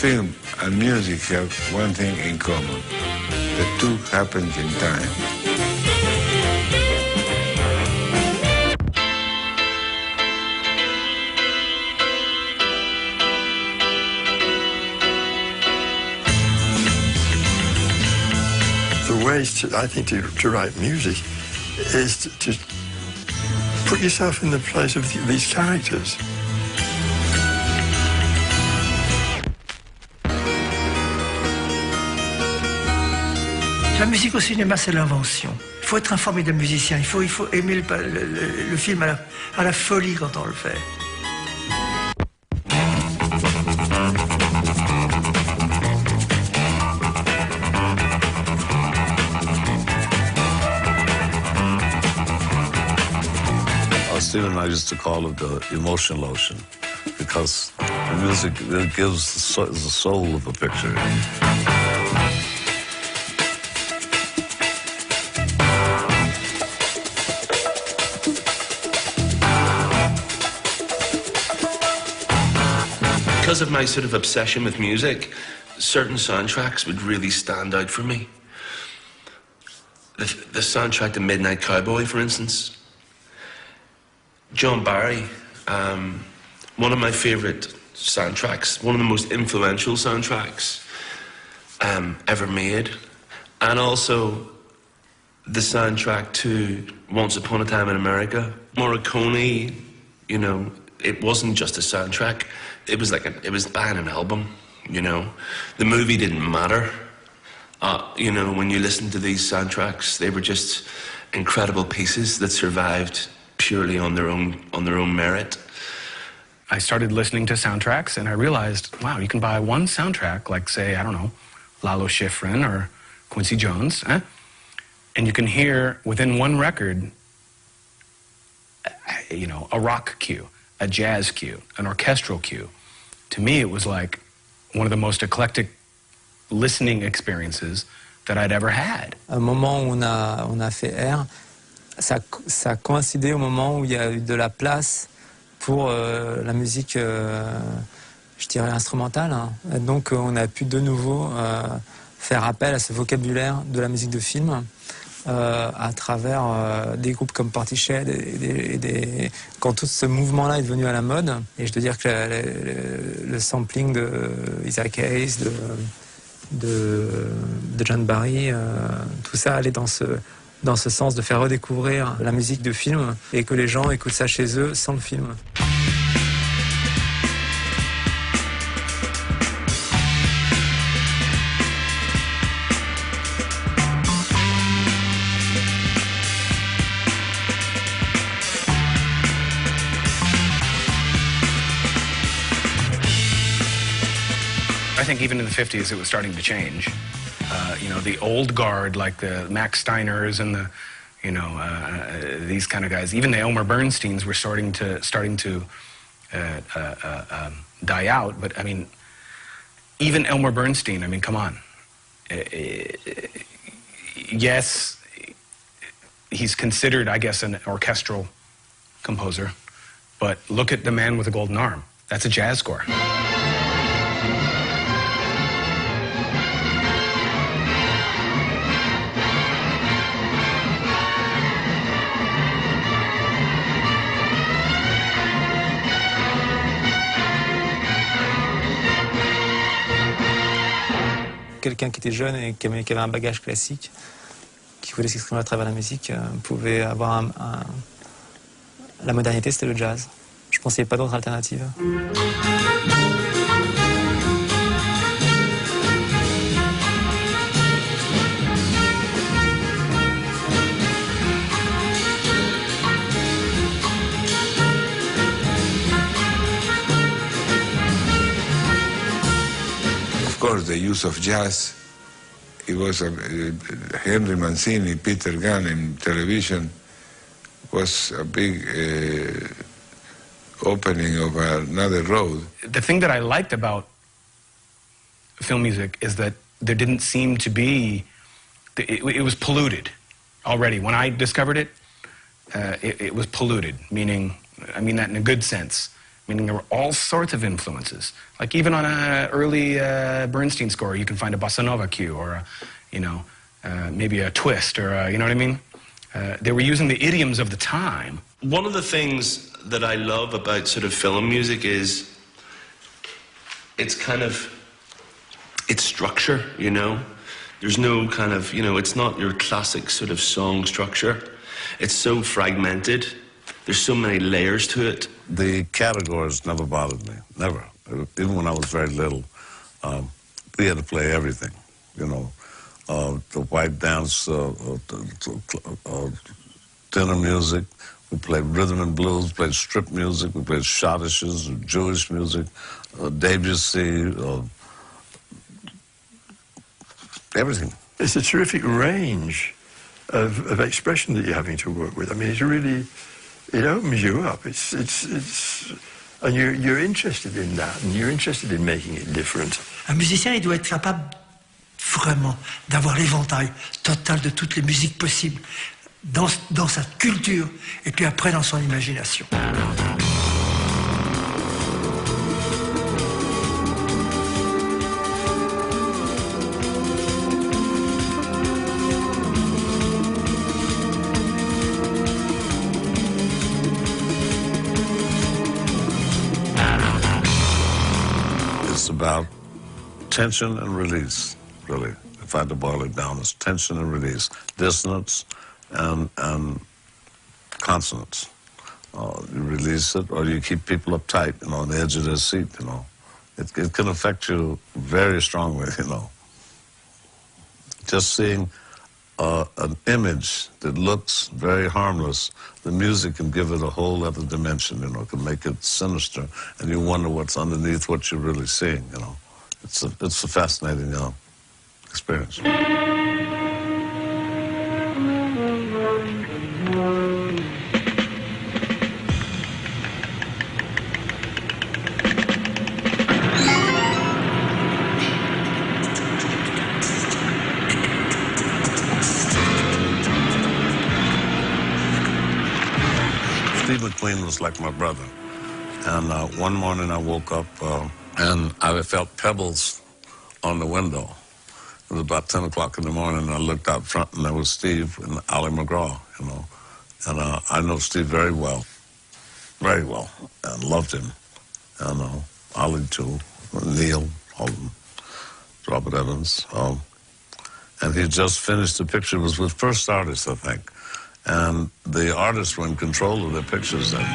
film and music have one thing in common. The two happens in time. The ways, I think, to write music is to put yourself in the place of these characters. La musique au cinéma, c'est l'invention. Il faut être un formidable musicien, il faut aimer le film à la folie quand on le fait. Steve and I used to call it the emotion lotion because the music it gives the soul of a picture. Because of my sort of obsession with music, certain soundtracks would really stand out for me. The soundtrack to Midnight Cowboy, for instance. John Barry, one of my favourite soundtracks, one of the most influential soundtracks ever made. And also the soundtrack to Once Upon a Time in America. Morricone, you know, it wasn't just a soundtrack. It was like it was buying an album, you know. The movie didn't matter. You know, when you listen to these soundtracks, they were just incredible pieces that survived purely on their own merit. I started listening to soundtracks and I realized, wow, you can buy one soundtrack, like say, I don't know, Lalo Schifrin or Quincy Jones, and you can hear within one record, you know, a rock cue, a jazz cue, an orchestral cue. To me, it was like one of the most eclectic listening experiences that I'd ever had. Un moment où on a fait R, ça a coïncidé au moment où il y a eu de la place pour la musique, je dirais, instrumentale. Hein. Donc on a pu de nouveau faire appel à ce vocabulaire de la musique de film à travers des groupes comme Portiched quand tout ce mouvement-là est devenu à la mode. Et je dois dire que le sampling de Isaac Hayes, de John Barry, tout ça allait dans ce sens de faire redécouvrir la musique de film et que les gens écoutent ça chez eux sans le film. I think even in the 50s it was starting to change. You know, the old guard, like the Max Steiners and the, you know, these kind of guys, even the Elmer Bernsteins were starting to die out. But I mean, even Elmer Bernstein, I mean, come on. Yes, he's considered, I guess, an orchestral composer, but look at The Man with the Golden Arm. That's a jazz score. Quelqu'un qui était jeune et qui avait un bagage classique, qui voulait s'exprimer à travers la musique, pouvait avoir la modernité, c'était le jazz. Je pense qu'il n'y avait pas d'autre alternative. Of course, the use of jazz, it was Henry Mancini, Peter Gunn in television, was a big opening of another road. The thing that I liked about film music is that there didn't seem to be, it was polluted already. When I discovered it, it was polluted, meaning, I mean that in a good sense. meaning there were all sorts of influences. Like even on an early Bernstein score, you can find a bossa nova cue or a, you know, maybe a twist or a, you know what I mean? They were using the idioms of the time. One of the things that I love about sort of film music is it's kind of, it's structure, you know? There's no kind of, you know, it's not your classic sort of song structure. It's so fragmented. There's so many layers to it. The categories never bothered me, never. Even when I was very little, we had to play everything, you know. The white dance, dinner music. We played rhythm and blues, played strip music, we played schottisches, Jewish music, Debussy, everything. It's a terrific range of expression that you're having to work with. I mean, it's really, it opens you up. And you're interested in that, and you're interested in making it different. Un musicien, il doit être capable vraiment d'avoir l'éventail total de toutes les musiques possibles dans sa culture et puis après dans son imagination. It's about tension and release, really. If I had to boil it down, it's tension and release, dissonance and consonance. You release it, or you keep people uptight, you know, on the edge of their seat, you know. It can affect you very strongly, you know. Just seeing an image that looks very harmless, the music can give it a whole other dimension, you know, it can make it sinister, and you wonder what's underneath what you're really seeing, you know. It's a fascinating experience. Steve McQueen was like my brother. And one morning I woke up and I felt pebbles on the window. It was about 10 o'clock in the morning, and I looked out front, and there was Steve and Ollie McGraw, you know. And I know Steve very well, and loved him. And Ollie too, Neil, all of them, Robert Evans. And he just finished the picture. It was with First Artists, I think. And the artists were in control of the pictures then.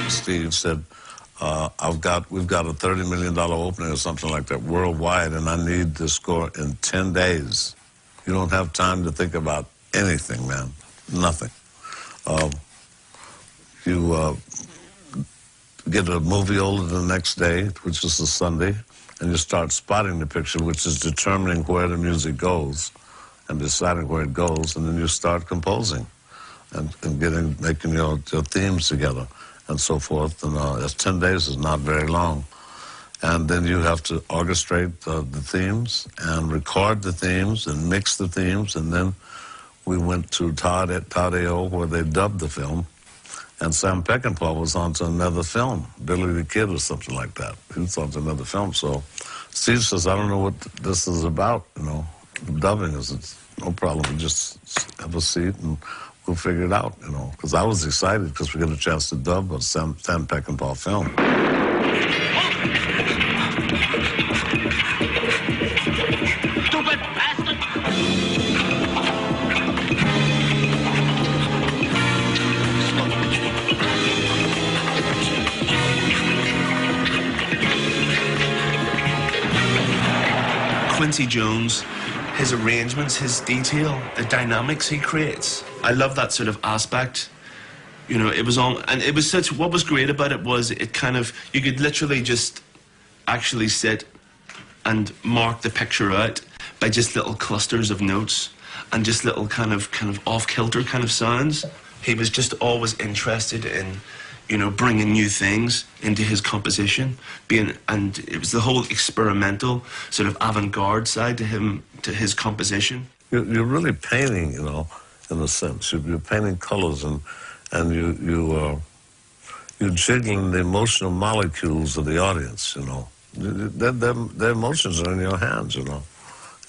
Steve said, we've got a $30 million opening or something like that worldwide, and I need the score in 10 days. You don't have time to think about anything, man. Nothing. You get a moviola the next day, which is a Sunday, and you start spotting the picture, which is determining where the music goes and deciding where it goes, and then you start composing and making your themes together and so forth. And 10 days is not very long. And then you have to orchestrate the themes and record the themes and mix the themes. And then we went to Todd-AO where they dubbed the film. And Sam Peckinpah was on to another film, Billy the Kid or something like that. He was on to another film. So Steve says, I don't know what this is about, you know. Dubbing is no problem. We just have a seat and we'll figure it out, you know. Because I was excited because we got a chance to dub a Sam Peckinpah film. Stupid bastard! Quincy Jones, his arrangements, his detail, the dynamics he creates. I love that sort of aspect. You know, it was on, and it was such, what was great about it was it kind of, you could literally just actually sit and mark the picture out by just little clusters of notes and just little kind of off-kilter kind of sounds. He was just always interested in, you know, bringing new things into his composition, and it was the whole experimental sort of avant-garde side to him, to his composition. You're really painting, you know, in a sense. You're painting colors, and you're jiggling the emotional molecules of the audience, you know. Their emotions are in your hands, you know.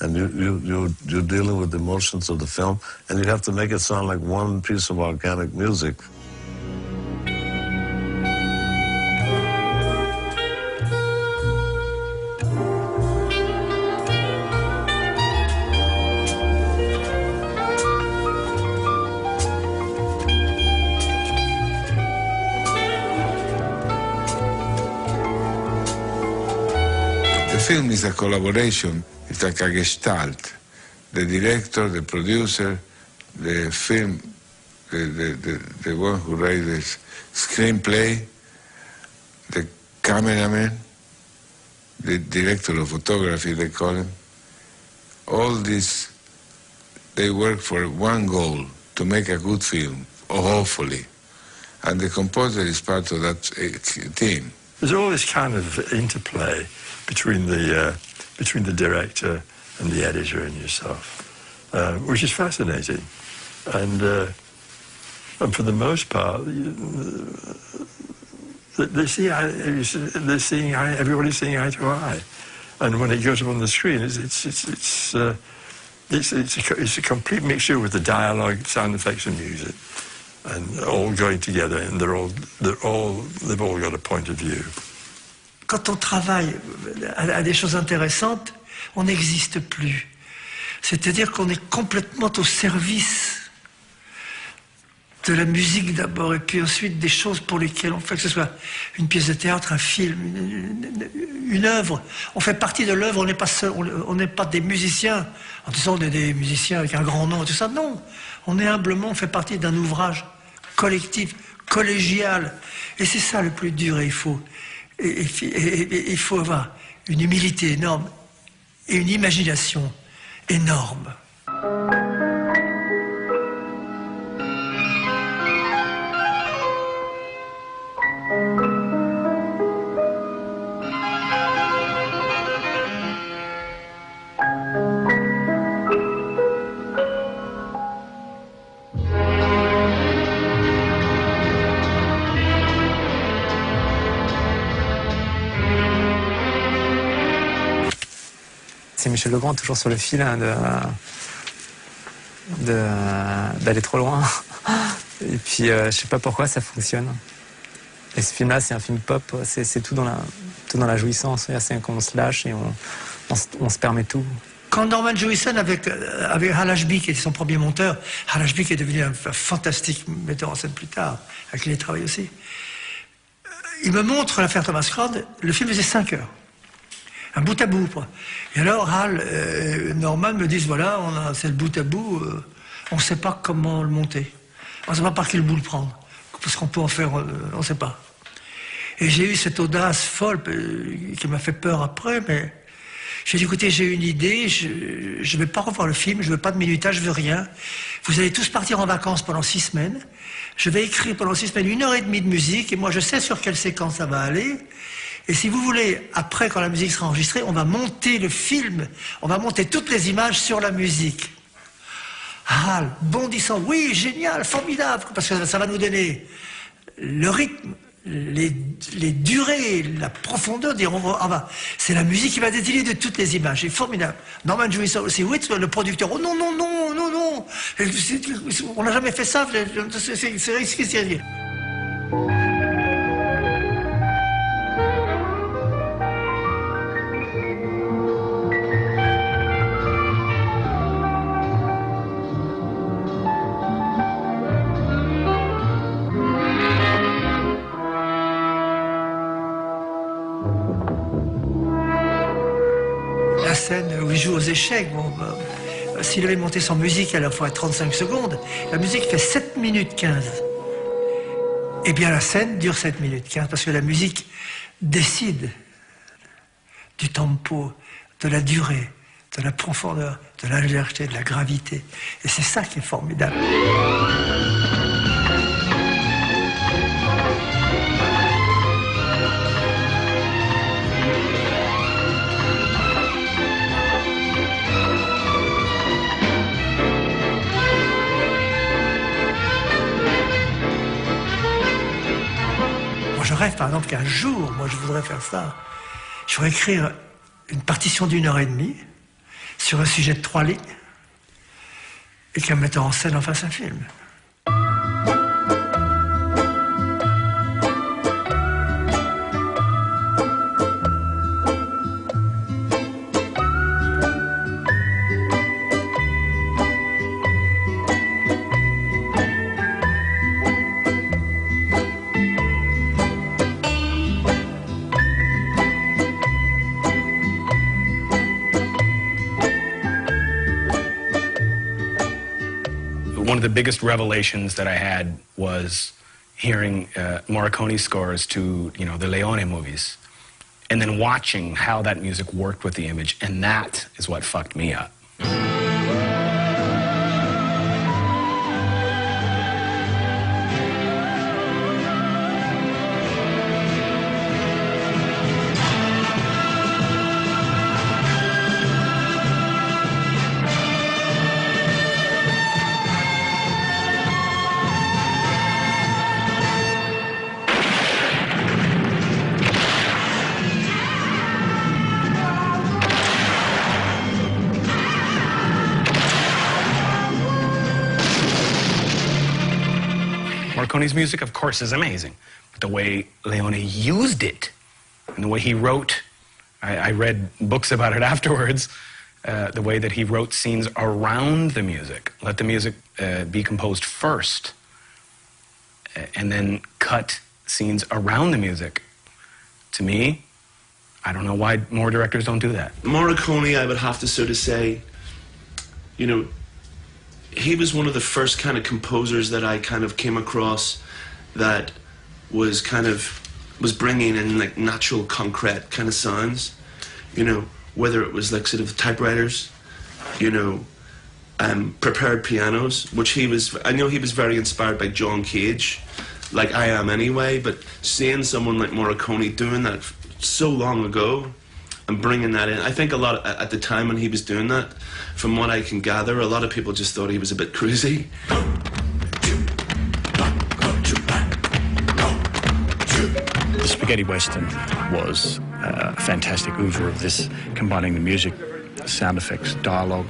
And you're dealing with the emotions of the film, and you have to make it sound like one piece of organic music. The film is a collaboration. It's like a gestalt. The director, the producer, the film, the one who writes the screenplay, the cameraman, the director of photography, they call him. All this, they work for one goal, to make a good film, or hopefully. And the composer is part of that team. There's all this kind of interplay between the director and the editor and yourself, which is fascinating. And for the most part, everybody's seeing eye to eye. And when it goes up on the screen, it's a complete mixture with the dialogue, sound effects, and music, and all going together. And they've all got a point of view. Quand on travaille à des choses intéressantes, on n'existe plus. C'est-à-dire qu'on est complètement au service de la musique d'abord, et puis ensuite des choses pour lesquelles on fait, que ce soit une pièce de théâtre, un film, une œuvre. On fait partie de l'œuvre, on n'est pas seul, on n'est pas des musiciens, en disant on est des musiciens avec un grand nom, tout ça. Non, on est humblement, on fait partie d'un ouvrage collectif, collégial. Et c'est ça le plus dur, et il faut avoir une humilité énorme et une imagination énorme. C'est Michel Legrand, toujours sur le fil hein, d'aller trop loin. Et puis, je sais pas pourquoi ça fonctionne. Et ce film-là, c'est un film pop, c'est tout dans la jouissance. C'est qu'on se lâche et on se permet tout. Quand Norman Jewison, avec Hal Ashby, qui était son premier monteur, Hal Ashby qui est devenu un fantastique metteur en scène plus tard, avec qui il travaille aussi, il me montre l'affaire Thomas Cronin, le film faisait 5 heures. Un bout à bout. Et alors, Hal et Norman me disent, voilà, c'est le bout à bout, on ne sait pas comment le monter. On ne sait pas par quel bout le prendre. Parce qu'on peut en faire, on ne sait pas. Et j'ai eu cette audace folle qui m'a fait peur après, mais j'ai dit, écoutez, j'ai une idée, je ne vais pas revoir le film, je ne veux pas de minutage, je ne veux rien. Vous allez tous partir en vacances pendant 6 semaines. Je vais écrire pendant 6 semaines 1h30 de musique, et moi je sais sur quelle séquence ça va aller. Et si vous voulez, après, quand la musique sera enregistrée, on va monter le film, on va monter toutes les images sur la musique. Hal, bondissant, oui, génial, formidable, parce que ça va nous donner le rythme, les durées, la profondeur, c'est la musique qui va décider de toutes les images, c'est formidable. Norman Jewison aussi, oui, le producteur, oh non, non, non, non, non, on n'a jamais fait ça, c'est risqué, c'est rien. La scène où il joue aux échecs, bon, s'il avait monté son musique à la fois à 35 secondes, la musique fait 7 minutes 15. Eh bien la scène dure 7 minutes 15 parce que la musique décide du tempo, de la durée, de la profondeur, de la légèreté, de la gravité. Et c'est ça qui est formidable. rêve, par exemple, qu'un jour, moi, je voudrais faire ça. Je voudrais écrire une partition d'1h30 sur un sujet de 3 lignes et qu'un metteur en scène en fasse un film. One of the biggest revelations that I had was hearing Morricone's scores to, you know, the Leone movies, and then watching how that music worked with the image, and that is what fucked me up. Morricone's music, of course, is amazing. But the way Leone used it, and the way he wrote, I read books about it afterwards, the way that he wrote scenes around the music. Let the music be composed first, and then cut scenes around the music. To me, I don't know why more directors don't do that. Morricone, I would have to sort of say, you know, he was one of the first kind of composers that I kind of came across that was bringing in like natural, concrete kind of sounds, you know, whether it was like sort of typewriters, you know, prepared pianos, which I know he was very inspired by John Cage, like I am anyway, but seeing someone like Morricone doing that so long ago and bringing that in, I think a lot at the time when he was doing that, from what I can gather, a lot of people just thought he was a bit crazy. The spaghetti western was a fantastic oeuvre of this, combining the music, sound effects, dialogue,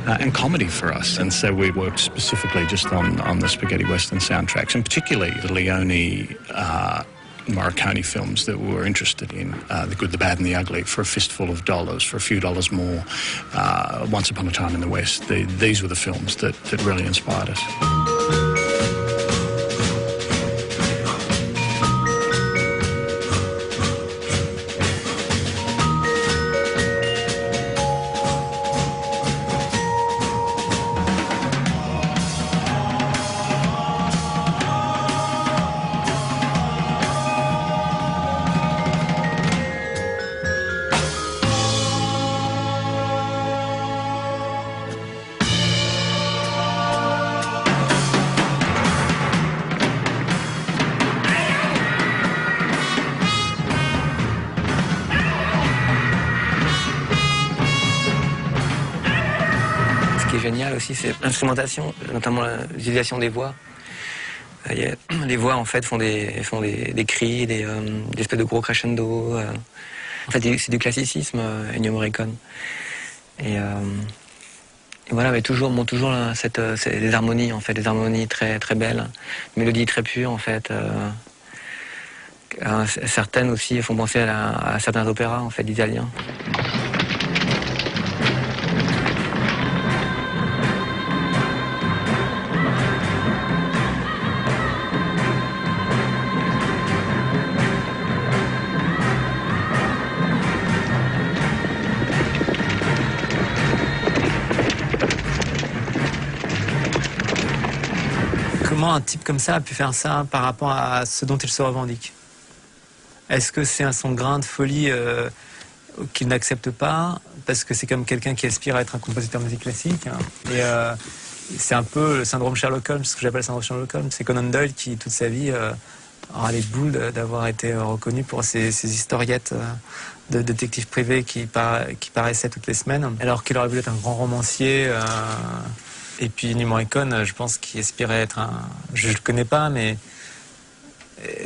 and comedy for us. And so we worked specifically just on the spaghetti western soundtracks, and particularly the Leone Morricone films that we were interested in, The Good, the Bad and the Ugly, For a Fistful of Dollars, For a Few Dollars More, Once Upon a Time in the West. These were the films that really inspired us. Génial aussi, c'est l'instrumentation, notamment l'utilisation des voix. Les voix en fait font des cris, des espèces de gros crescendo. En fait, c'est du classicisme, Ennio Morricone. Et voilà, mais toujours des harmonies en fait, des harmonies très très belles, des mélodies très pures en fait. Certaines aussi font penser à certains opéras en fait italiens. Comment un type comme ça a pu faire ça par rapport à ce dont il se revendique? Est-ce que c'est son grain de folie qu'il n'accepte pas parce que c'est comme quelqu'un qui aspire à être un compositeur de musique classique, hein, et c'est un peu le syndrome Sherlock Holmes, ce que j'appelle le syndrome Sherlock Holmes. C'est Conan Doyle qui, toute sa vie, aura les boules d'avoir été reconnu pour ces historiettes de détectives privés qui paraissaient toutes les semaines, alors qu'il aurait voulu être un grand romancier. Et puis Ennio Morricone, je pense qu'il aspirait être un... Je ne le connais pas, mais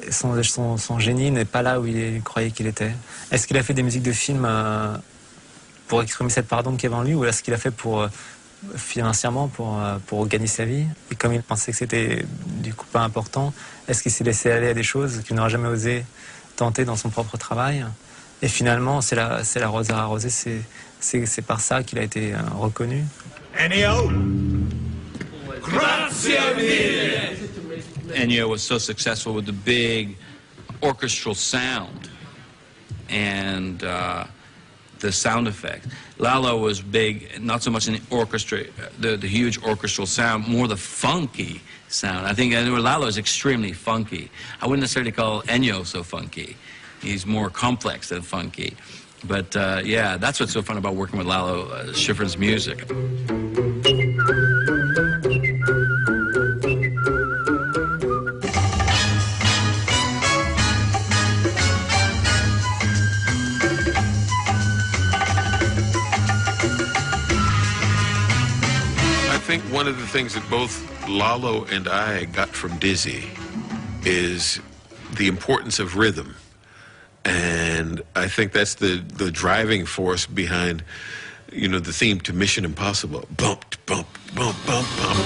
son génie n'est pas là où il croyait qu'il était. Est-ce qu'il a fait des musiques de films pour exprimer cette part d'ombre qu'il y avait en lui, ou est-ce qu'il a fait pour financièrement pour gagner sa vie? Et comme il pensait que c'était du coup pas important, est-ce qu'il s'est laissé aller à des choses qu'il n'aurait jamais osé tenter dans son propre travail? Et finalement, c'est la rose à arroser, c'est par ça qu'il a été reconnu. Ennio was so successful with the big orchestral sound and the sound effect. Lalo was big, not so much in the orchestra, the huge orchestral sound, more the funky sound. I think Lalo is extremely funky. I wouldn't necessarily call Ennio so funky. He's more complex than funky. But yeah, that's what's so fun about working with Lalo, Schifrin's music. I think one of the things that both Lalo and I got from Dizzy is the importance of rhythm. And I think that's the driving force behind, you know, the theme to Mission Impossible. Bump, bump, bump, bump, bump.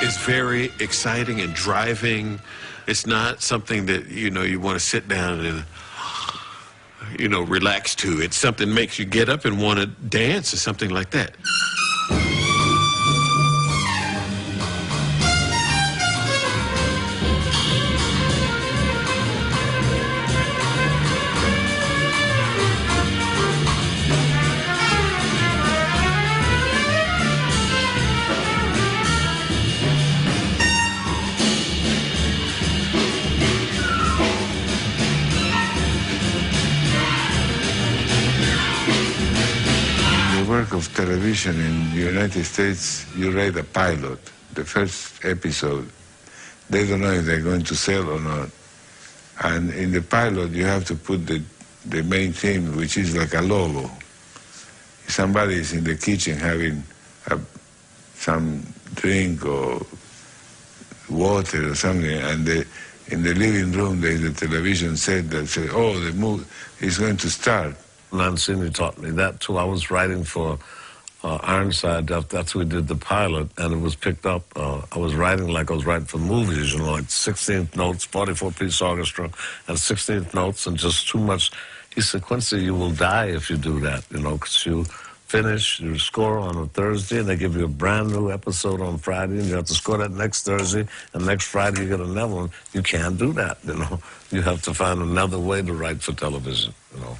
It's very exciting and driving. It's not something that, you know, you want to sit down and, you know, relax to. It's something that makes you get up and want to dance or something like that. Of television in the United States, you write a pilot, the first episode. They don't know if they're going to sell or not. And in the pilot, you have to put the main theme, which is like a logo. Somebody is in the kitchen having some drink or water or something, and in the living room, there's a television set that says, oh, the movie is going to start. Mancini taught me that too. I was writing for Ironside. That's we did the pilot, and it was picked up. I was writing like I was writing for movies, you know, like 16th notes, 44-piece orchestra, and 16th notes, and just too much. He said, Quincy, you will die if you do that, you know, because you finish, you score on a Thursday, and they give you a brand new episode on Friday, and you have to score that next Thursday, and next Friday you get another one. You can't do that, you know. You have to find another way to write for television, you know.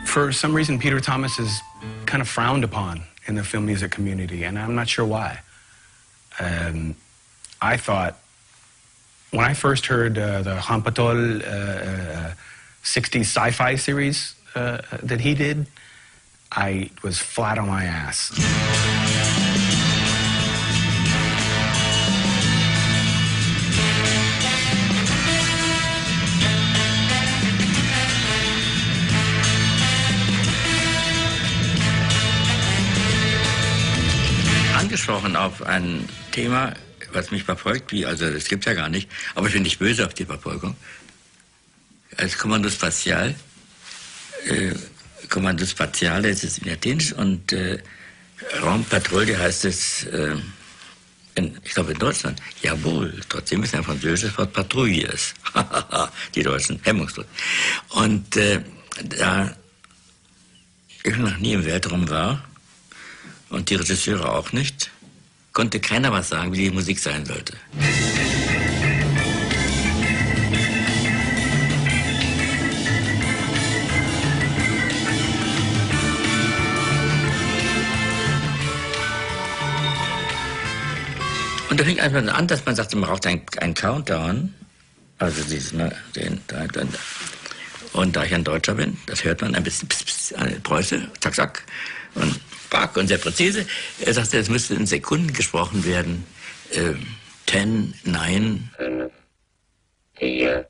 For some reason, Peter Thomas is kind of frowned upon in the film music community, and I'm not sure why. I thought, when I first heard the Rampatol 60s sci-fi series that he did, I was flat on my ass. Angesprochen auf ein Thema, was mich verfolgt, also das gibt's ja gar nicht, aber ich bin nicht böse auf die Verfolgung. Als Kommando Spatial, das ist in Latinsch, und Raumpatrouille heißt es, ich glaube in Deutschland, jawohl, trotzdem ist ein französisches Wort Patrouilles, die Deutschen, hemmungslos. Und da ich noch nie im Weltraum war und die Regisseure auch nicht, konnte keiner was sagen, wie die Musik sein sollte. Und da fing einfach an, dass man sagte, man braucht einen Countdown. Also und da ich ein Deutscher bin, das hört man ein bisschen Preuße, zack, zack, und back und sehr präzise. Er sagte, es müsste in Sekunden gesprochen werden. 10, 9. 5, 4,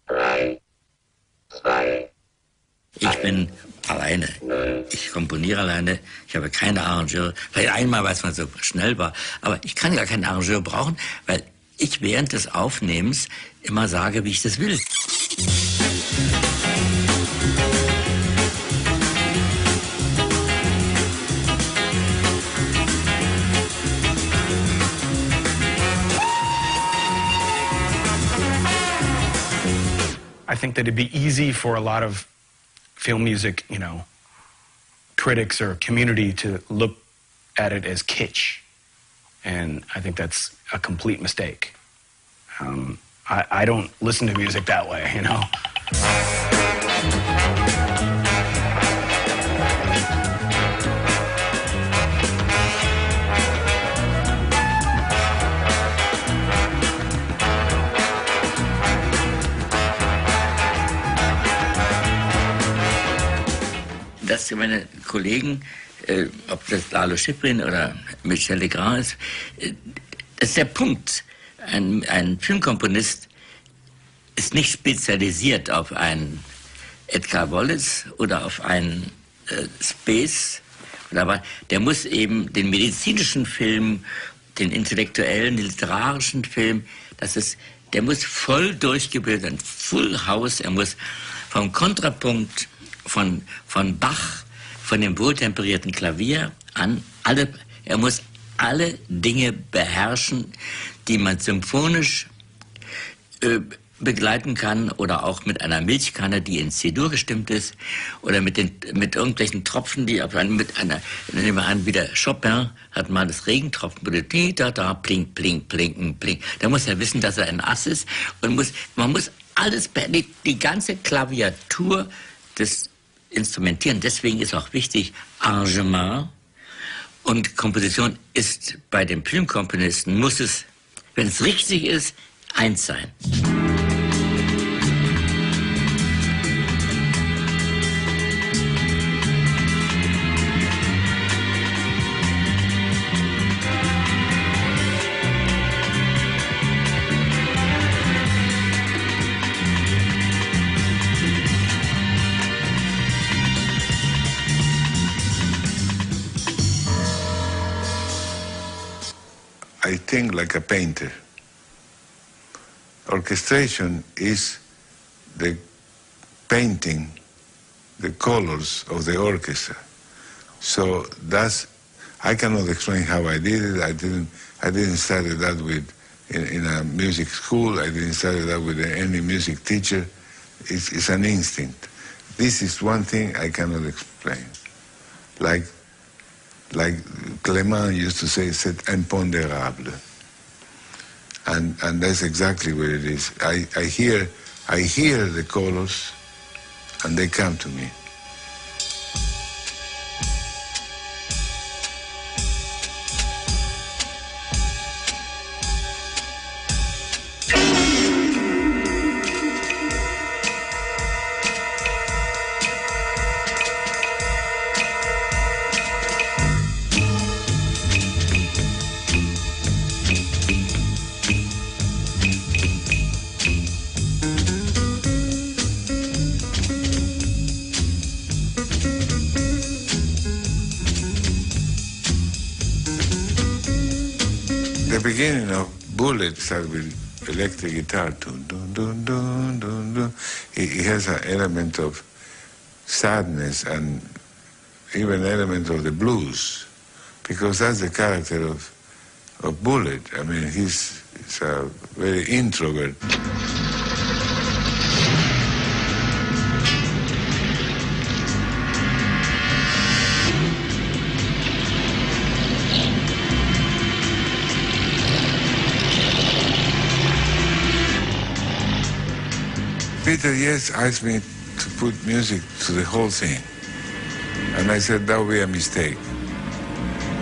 3, 2. Ich bin alleine. Ich komponiere alleine. Ich habe keine Arrangeur. Vielleicht einmal, weil es mal so schnell war. Aber ich kann gar keinen Arrangeur brauchen, weil ich während des Aufnehmens immer sage, wie ich das will. I think that it'd be easy for a lot of film music, you know, critics or community to look at it as kitsch. And I think that's a complete mistake. I don't listen to music that way, you know. Dass meine Kollegen, ob das Lalo Schifrin oder Michel Legrand ist, das ist der Punkt. Ein Filmkomponist ist nicht spezialisiert auf einen Edgar Wallace oder auf einen Space. Der muss eben den medizinischen Film, den intellektuellen, den literarischen Film, der muss voll durchgebildet sein, Full House. Er muss vom Kontrapunkt von Bach, von dem wohltemperierten Klavier an, er muss alle Dinge beherrschen, die man symphonisch begleiten kann oder auch mit einer Milchkanne, die in C-Dur gestimmt ist, oder mit irgendwelchen Tropfen, die nehmen wir an, wie der Chopin hat mal das Regentropfen, da, pling, pling, pling, pling. Da muss er wissen, dass er ein Ass ist und man muss alles, die ganze Klaviatur des Instrumentieren. Deswegen ist auch wichtig, Arrangement und Komposition ist bei dem Filmkomponisten, muss es, wenn es richtig ist, eins sein. I think like a painter. Orchestration is the painting the colors of the orchestra. So I cannot explain how I did it. I didn't study that in a music school. I didn't study that with any music teacher. It's an instinct. This is one thing I cannot explain. Like Clément used to say, c'est impondérable. And that's exactly what it is. I hear the colors and they come to me. The beginning of Bullet started with electric guitar. Dun, dun, dun, dun, dun, dun. It has an element of sadness and even an element of the blues, because that's the character of Bullet. I mean, he's a very introvert. Peter, yes, asked me to put music to the whole thing. And I said that would be a mistake.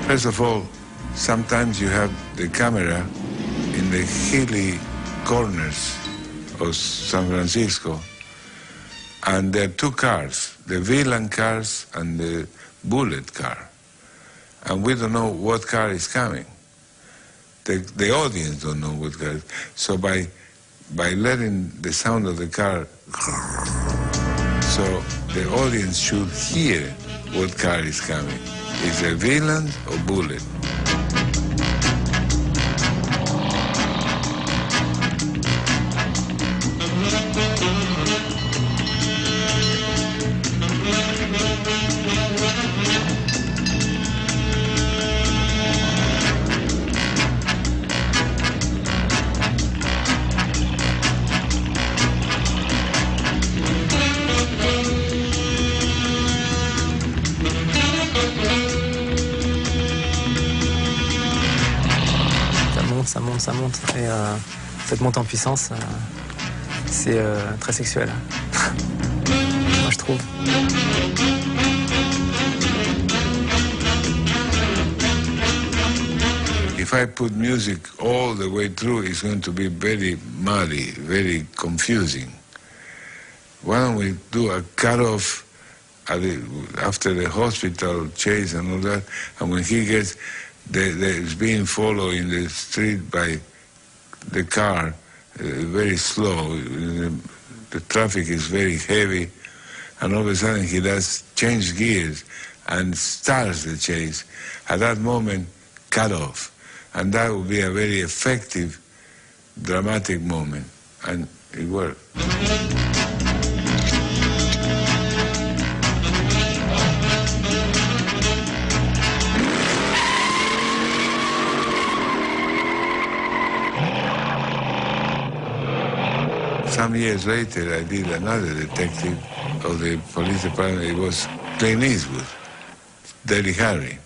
First of all, sometimes you have the camera in the hilly corners of San Francisco, and there are two cars, the villain cars and the bullet car. And we don't know what car is coming. The audience don't know what car. So by letting the sound of the car, so the audience should hear what car is coming. Is it a villain or bullet? Ça monte. Et cette montée en puissance, c'est très sexuel. Moi, je trouve. If I put music all the way through, it's going to be very muddy, very confusing. Why don't we do a cut-off after the hospital chase and all that, and when he gets... He's being followed in the street by the car, very slow. The traffic is very heavy, and all of a sudden he does change gears and starts the chase. At that moment, cut off. And that would be a very effective, dramatic moment. And it worked. Some years later, I did another detective of the police department. It was Clint Eastwood, Dirty Harry.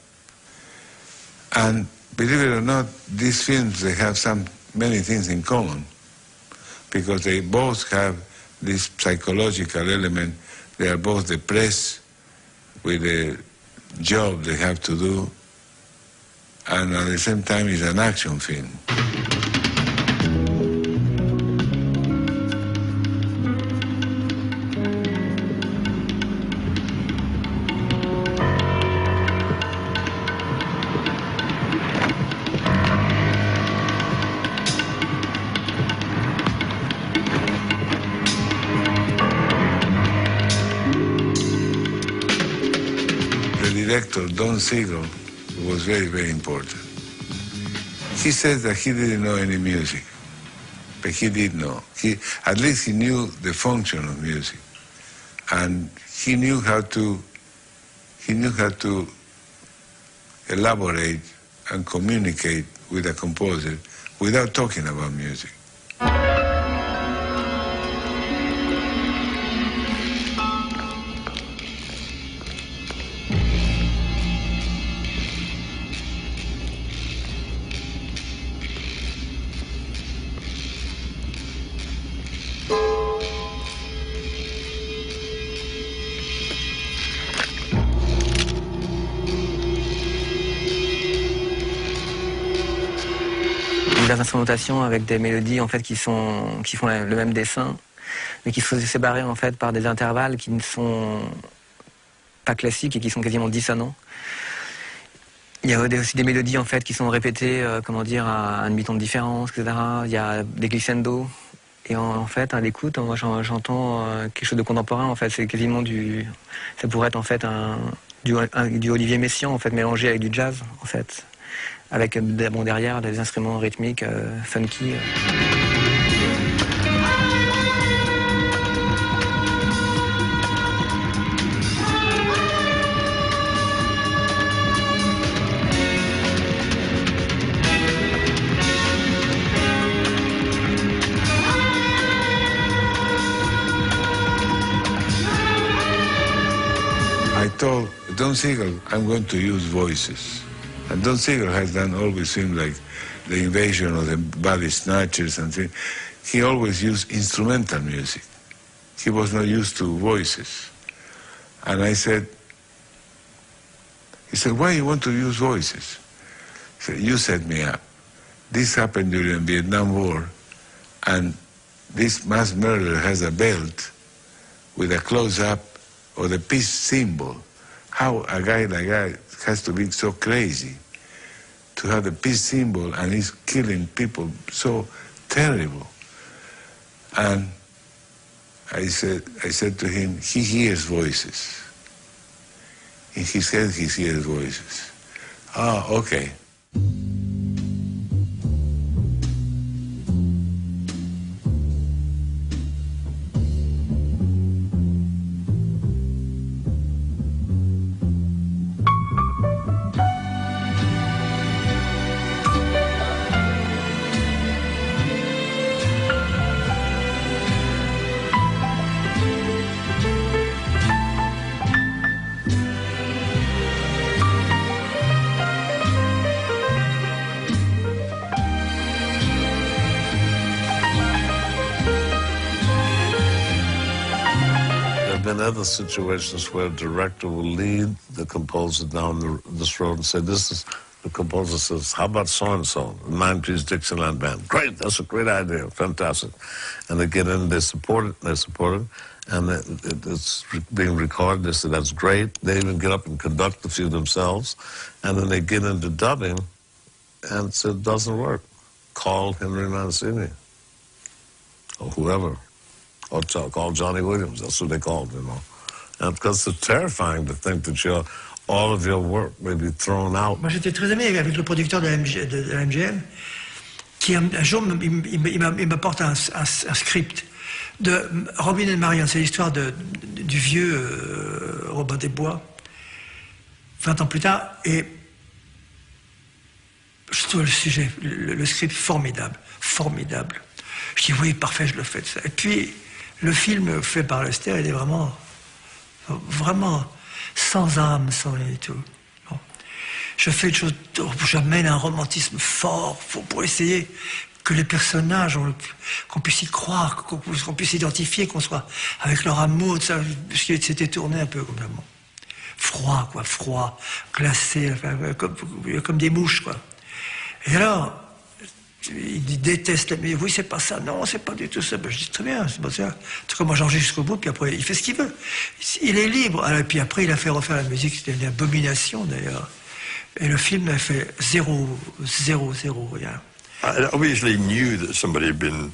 And believe it or not, these films, they have many things in common, because they both have this psychological element. They are both depressed with the job they have to do, and at the same time it's an action film. Don Siegel was very, very important. He said that he didn't know any music, but he did know. At least he knew the function of music, and he knew how to elaborate and communicate with a composer without talking about music. Des instrumentations avec des mélodies en fait qui font le même dessin, mais qui sont séparées en fait par des intervalles qui ne sont pas classiques et qui sont quasiment dissonants. Il y a aussi des mélodies en fait qui sont répétées, à un demi-ton de différence, etc. Il y a des glissando. Et en fait, à l'écoute, moi j'entends quelque chose de contemporain. En fait, c'est quasiment ça pourrait être en fait du Olivier Messiaen en fait mélangé avec du jazz en fait. Avec derrière des instruments rythmiques funky. I told Don Siegel, I'm going to use voices. And Don Siegel has done always films like The Invasion of the Body Snatchers and things. He always used instrumental music. he was not used to voices. And I said, he said, why you want to use voices? He said, you set me up. This happened during the Vietnam War, and this mass murderer has a belt with a close-up of the peace symbol. How a guy like that has to be so crazy to have the peace symbol and he's killing people so terrible. And I said to him, he hears voices. In his head, he hears voices. Ah, okay. Other situations where a director will lead the composer down this road and say, the composer says, how about so-and-so, nine-piece Dixieland band? Great, that's a great idea, fantastic. And they get in, they support it, and it's being recorded, they say, that's great. They even get up and conduct a few themselves, and then they get into dubbing, and say, it doesn't work. Call Henry Mancini, or whoever. Or call Johnny Williams, that's what they called, you know. And because it's terrifying to think that all of your work may be thrown out. Moi, j'étais très aimé avec le producteur de la MGM, qui un jour, il m'apporte un script de Robin and Marian. C'est l'histoire du vieux Robin des Bois, 20 ans plus tard, et je trouve le sujet, le script formidable. Je dis, oui, parfait, je le fais. Et puis, le film fait par Lester, il est vraiment sans âme, sans rien du tout. Bon. Je fais une chose, j'amène un romantisme fort pour essayer que les personnages, qu'on puisse y croire, qu'on puisse identifier, qu'on soit avec leur amour, tout ça, parce qu'il s'était tourné un peu complètement. Froid, glacé, enfin, comme des mouches, quoi. Et alors, il déteste la musique. Oui, c'est pas ça. Non, c'est pas du tout ça. Ben, je dis très bien, c'est pas ça. En tout cas, moi, j'enregistre jusqu'au bout, puis après, il fait ce qu'il veut. Il est libre. Alors, et puis après, il a fait refaire la musique. C'était une abomination, d'ailleurs. Et le film a fait zéro, rien. I obviously knew that somebody had been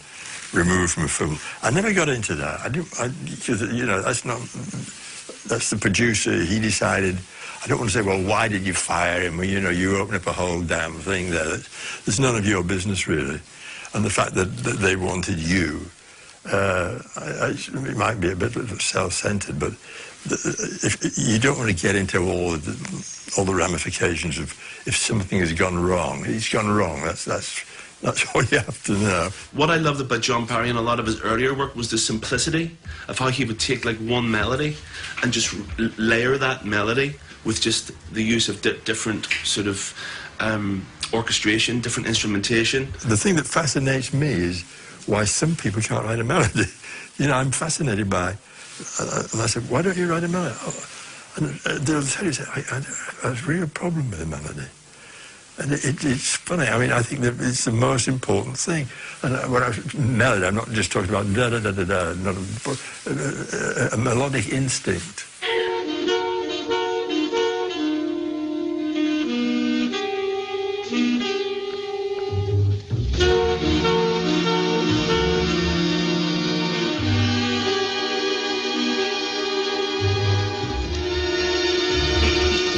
removed from a film. I never got into that. Because, you know, that's the producer. He decided. I don't want to say, well, why did you fire him? Well, you know, you open up a whole damn thing there. There's none of your business, really. And the fact that they wanted you, it might be a bit self-centered, but if you don't want to get into all the ramifications of if something has gone wrong, it's gone wrong. That's all you have to know. What I loved about John Parry and a lot of his earlier work was the simplicity of how he would take like one melody and just layer that melody with just the use of different sort of orchestration, different instrumentation. The thing that fascinates me is why some people can't write a melody. You know, I'm fascinated by, and I said, why don't you write a melody? And they'll tell you, I have a real problem with the melody. And it's funny, I mean, I think that it's the most important thing. And when melody, I'm not just talking about da-da-da-da-da, not a melodic instinct.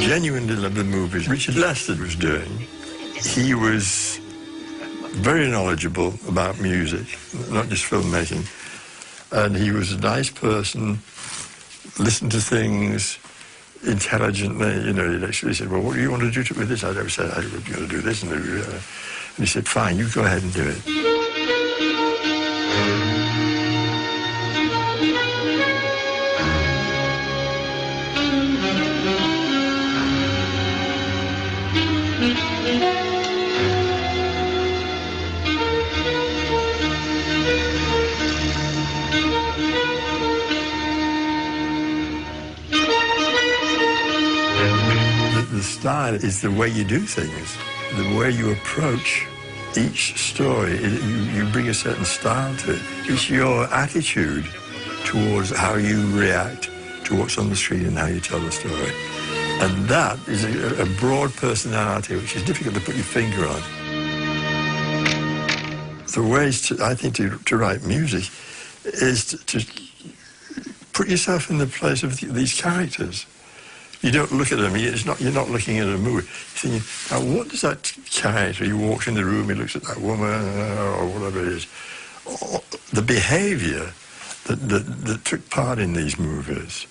Genuinely love the movies Richard Lester was doing. He was very knowledgeable about music, not just filmmaking. And he was a nice person, listened to things intelligently. You know, he actually said, well, what do you want to do with this? I never said, I'm going to do this. And he said, fine, you go ahead and do it. style is the way you do things, the way you approach each story. You bring a certain style to it. It's your attitude towards how you react to what's on the street and how you tell the story. And that is a broad personality which is difficult to put your finger on. The ways, I think, to write music is to put yourself in the place of these characters. You don't look at them, you're not looking at a movie. You're thinking, now what does that character, he walks in the room, he looks at that woman, or whatever it is. The behaviour that took part in these movies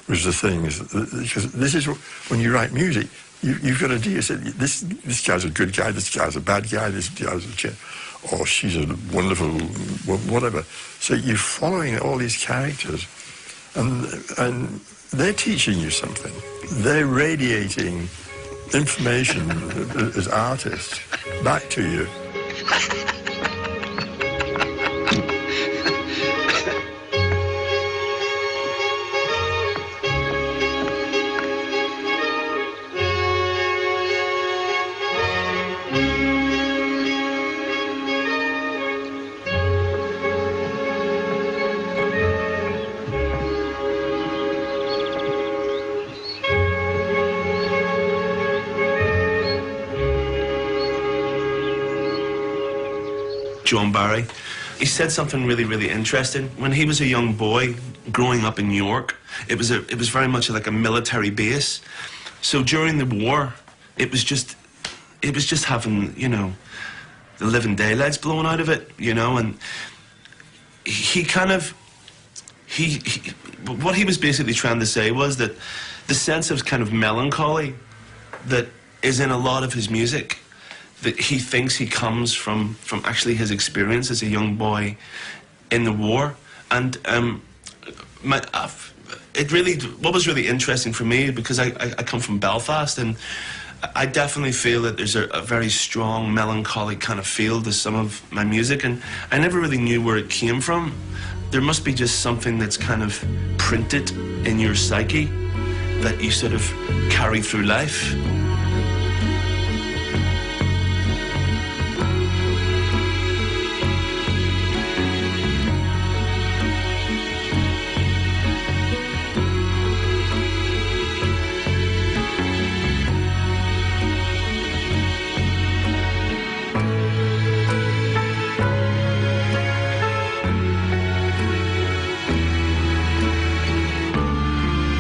was the things, because this is, when you write music, you've got to do, you say, this guy's a good guy, this guy's a bad guy, this guy's a chip, or she's a wonderful, whatever. So you're following all these characters, and they're teaching you something. They're radiating information as artists back to you. John Barry. He said something really, really interesting. When he was a young boy growing up in New York, it was very much like a military base. So during the war, it was just having, you know, the living daylights blown out of it, you know, and what he was basically trying to say was that the sense of kind of melancholy that is in a lot of his music, that he thinks he comes from actually his experience as a young boy in the war. And what was really interesting for me, because I come from Belfast, and I definitely feel that there's a very strong melancholic kind of feel to some of my music, and I never really knew where it came from. There must be just something that's kind of printed in your psyche that you sort of carry through life.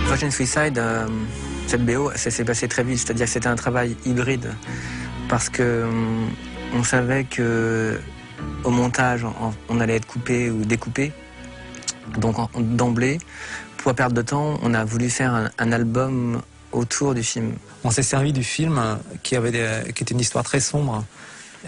Virgin Suicide, cette BO, ça s'est passé très vite, c'est-à-dire que c'était un travail hybride, parce que on savait que au montage, on allait être coupé ou découpé, donc d'emblée, pour pas perdre de temps, on a voulu faire un album autour du film. On s'est servi du film qui était une histoire très sombre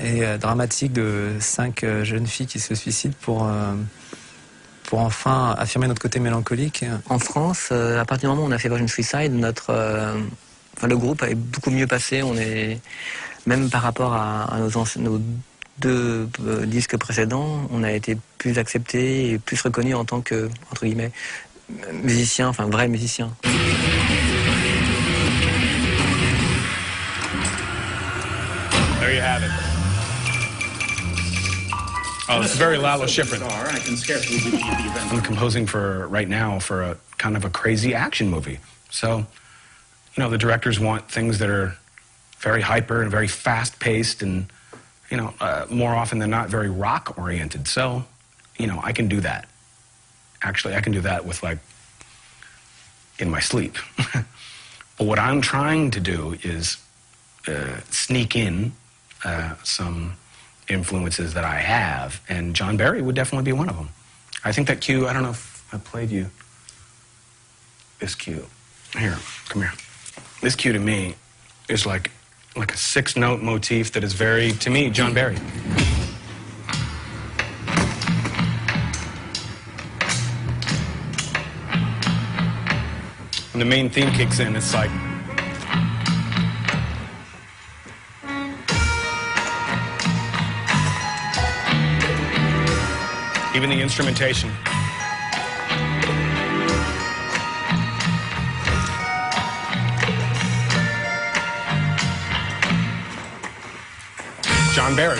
et dramatique de 5 jeunes filles qui se suicident pour enfin affirmer notre côté mélancolique. En France, à partir du moment où on a fait Virgin Suicide, le groupe avait beaucoup mieux passé. On est, même par rapport à nos 2 disques précédents, on a été plus accepté et plus reconnu en tant que, entre guillemets, musicien, enfin vrai musicien. There you have it. Oh, it's very Lalo Schifrin. I'm composing right now for a kind of a crazy action movie. So, you know, the directors want things that are very hyper and very fast-paced and, you know, more often than not, very rock-oriented. So, you know, I can do that. Actually, I can do that with, like, in my sleep. But what I'm trying to do is sneak in some influences that I have, and John Barry would definitely be one of them. I think that cue, I don't know if I played you this cue. Here, come here. This cue to me is like a 6-note motif that is very, to me, John Barry. When the main theme kicks in, it's like, even the instrumentation. John Barry.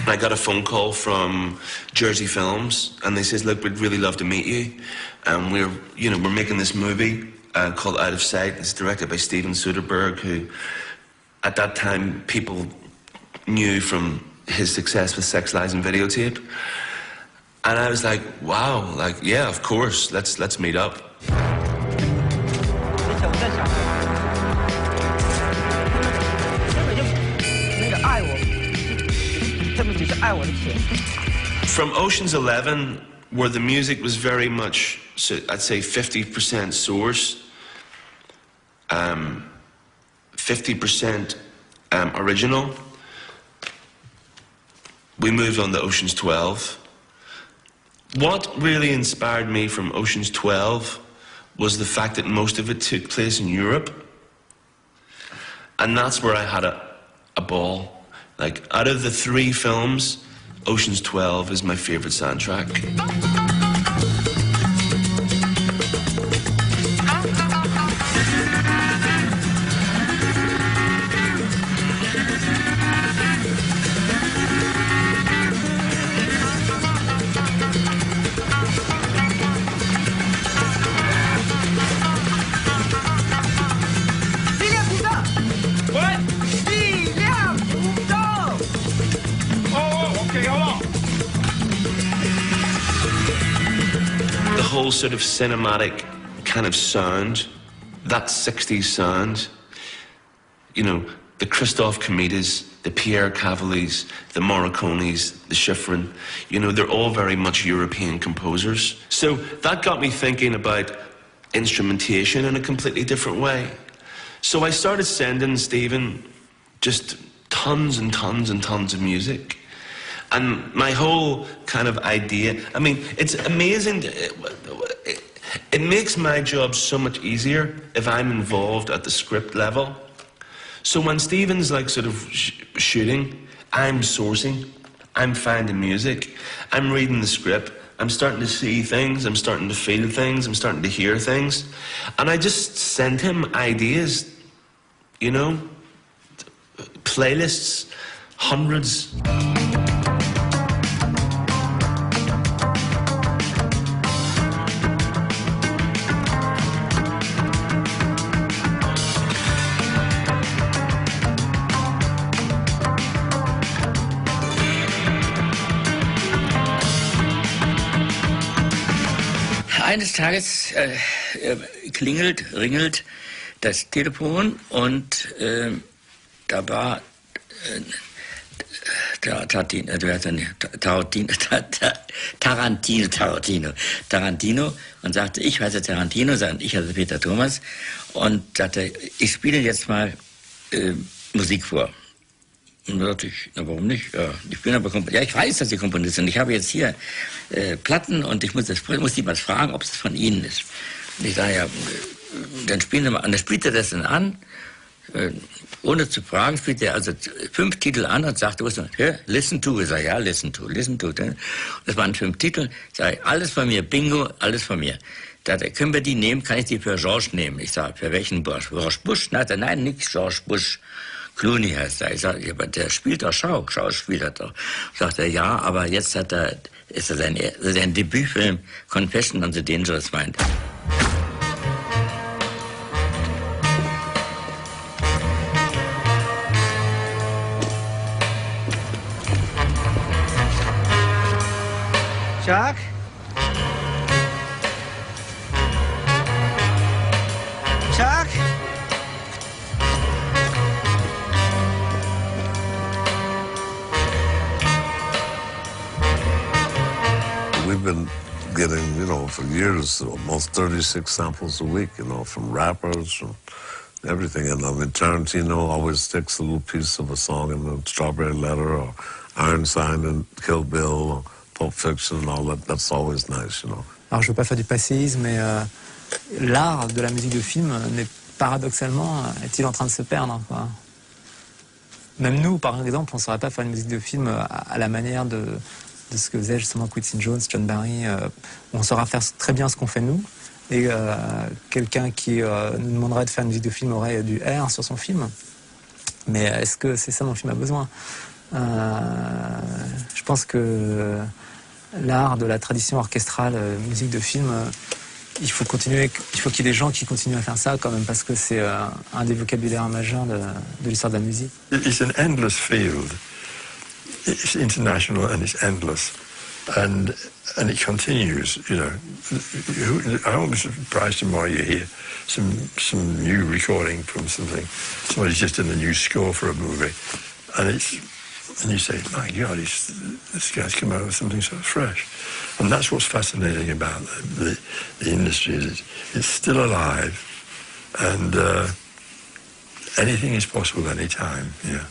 I got a phone call from Jersey Films, and they says, "Look, we'd really love to meet you. We're making this movie called Out of Sight. It's directed by Steven Soderbergh, who, at that time, people knew from his success with Sex, Lies, and Videotape." And I was like, "Wow, like, yeah, of course. Let's meet up." From Ocean's 11, where the music was very much, I'd say 50% source, 50% original, we moved on to Ocean's 12. What really inspired me from Ocean's 12 was the fact that most of it took place in Europe. And that's where I had a ball. Like, out of the 3 films, Ocean's 12 is my favorite soundtrack. Whole sort of cinematic kind of sound, that 60s sound, you know, the Christophe Comedies, the Pierre Cavaliers, the Morricones, the Schifrin, you know, they're all very much European composers. So that got me thinking about instrumentation in a completely different way. So I started sending Steven just tons and tons and tons of music. And my whole kind of idea, I mean, it's amazing. It makes my job so much easier if I'm involved at the script level. So when Steven's like sort of shooting, I'm sourcing, I'm finding music, I'm reading the script, I'm starting to see things, I'm starting to feel things, I'm starting to hear things. And I just send him ideas, you know, playlists, hundreds. Eines Tages ringelt das Telefon und da war Tarantino und sagte, ich heiße Tarantino, und ich heiße Peter Thomas, und sagte, ich spiele jetzt mal Musik vor. Und da dachte ich, na warum nicht? Ja, ich bin aber Komponist. Ja, ich weiß, dass Sie Komponist sind. Ich habe jetzt hier Platten und ich muss die mal fragen, ob es von Ihnen ist. Und ich sage, ja, dann spielen Sie mal. Und dann spielt er das dann an, ohne zu fragen, spielt er also 5 Titel an und sagt, listen to. Ich sage, ja, listen to. Das waren 5 Titel. Ich sage, alles von mir, Bingo, alles von mir. Da können wir die nehmen, kann ich die für George nehmen? Ich sage, für welchen George Bush? Nein, nicht George Bush. Clooney heißt er. Ich sage, aber der spielt doch Schauspieler doch. Sagt er, ja, aber jetzt ist er sein Debütfilm, Confession on the Dangerous Mind. Jacques? Jacques? We've been getting, you know, for years, almost 36 samples a week, you know, from rappers, from everything. And I mean, Tarantino always sticks a little piece of a song in the Strawberry Letter or Ironsign and Kill Bill or Pulp Fiction and all that. That's always nice, you know. Alors je veux pas faire du passéisme, mais l'art de la musique de film n'est paradoxalement est-il en train de se perdre, quoi. Même nous, par exemple, on ne saurait pas faire une musique de film à la manière de de ce que faisait justement Quincy Jones, John Barry. On saura faire très bien ce qu'on fait nous. Et quelqu'un qui nous demanderait de faire une musique de film aurait du R sur son film. Mais est-ce que c'est ça dont le film a besoin? Je pense que l'art de la tradition orchestrale, musique de film, il faut continuer. Il faut qu'il y ait des gens qui continuent à faire ça quand même, parce que c'est un des vocabulaires majeurs de l'histoire de la musique. It's an endless field. It's international and it's endless. And it continues, you know. I'm always surprised tomorrow you hear some new recording from something. Somebody's just done a new score for a movie, and you say, my God, this guy's come out with something so fresh. And that's what's fascinating about the industry, is it's still alive, and anything is possible anytime, yeah.